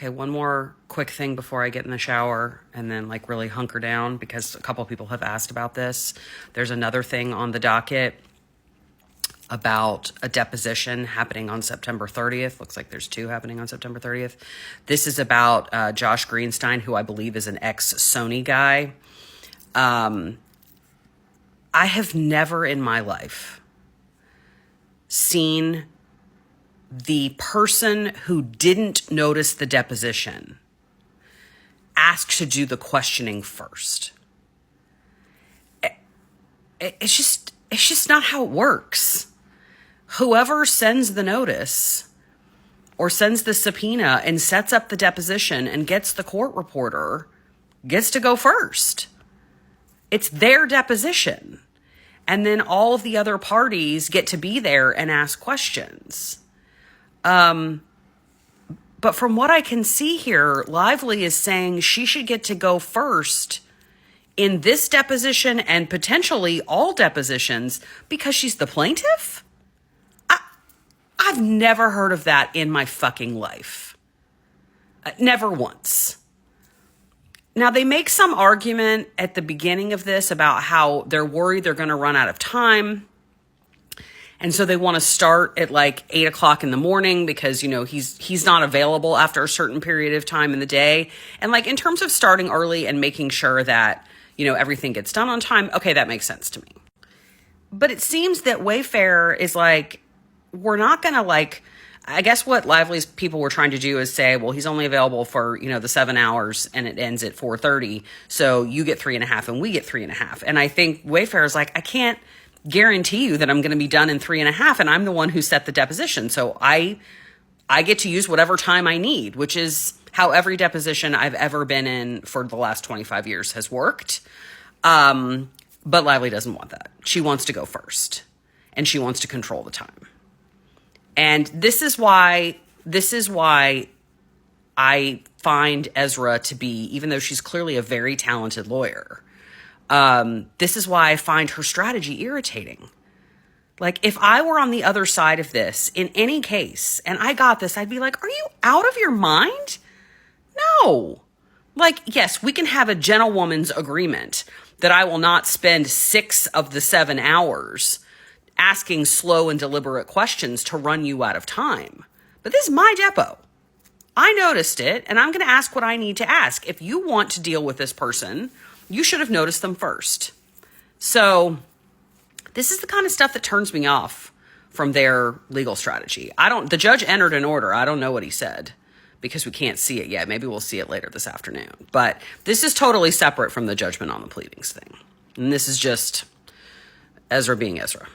Okay, one more quick thing before I get in the shower and then like really hunker down, because a couple people have asked about this. There's another thing on the docket about a deposition happening on September 30th. Looks like there's two happening on September 30th. This is about Josh Greenstein, who I believe is an ex-Sony guy. I have never in my life seen the person who didn't notice the deposition ask to do the questioning first. It's just not how it works. Whoever sends the notice or sends the subpoena and sets up the deposition and gets the court reporter gets to go first. It's their deposition. And then all of the other parties get to be there and ask questions. But from what I can see here, Lively is saying she should get to go first in this deposition and potentially all depositions because she's the plaintiff? I've never heard of that in my fucking life. Never once. Now, they make some argument at the beginning of this about how they're worried they're going to run out of time. And so they want to start at like 8 o'clock in the morning because, you know, he's not available after a certain period of time in the day. And like in terms of starting early and making sure that, you know, everything gets done on time. Okay, that makes sense to me. But it seems that Wayfair is like, we're not going to like, I guess what Lively's people were trying to do is say, well, he's only available for, you know, the 7 hours and it ends at 4:30. So you get 3.5 and we get 3.5. And I think Wayfair is like, I can't guarantee you that I'm going to be done in 3.5, and I'm the one who set the deposition. So I get to use whatever time I need, which is how every deposition I've ever been in for the last 25 years has worked. But Lively doesn't want that. She wants to go first, and she wants to control the time. And this is why I find Ezra to be, even though she's clearly a very talented lawyer, this is why I find her strategy irritating. Like, if I were on the other side of this in any case and I got this, I'd be like, are you out of your mind? No. Like, yes, we can have a gentlewoman's agreement that I will not spend 6 of the 7 hours asking slow and deliberate questions to run you out of time. But this is my depot. I noticed it, and I'm going to ask what I need to ask. If you want to deal with this person, you should have noticed them first. So this is the kind of stuff that turns me off from their legal strategy. The judge entered an order. I don't know what he said because we can't see it yet. Maybe we'll see it later this afternoon. But this is totally separate from the judgment on the pleadings thing. And this is just Ezra being Ezra.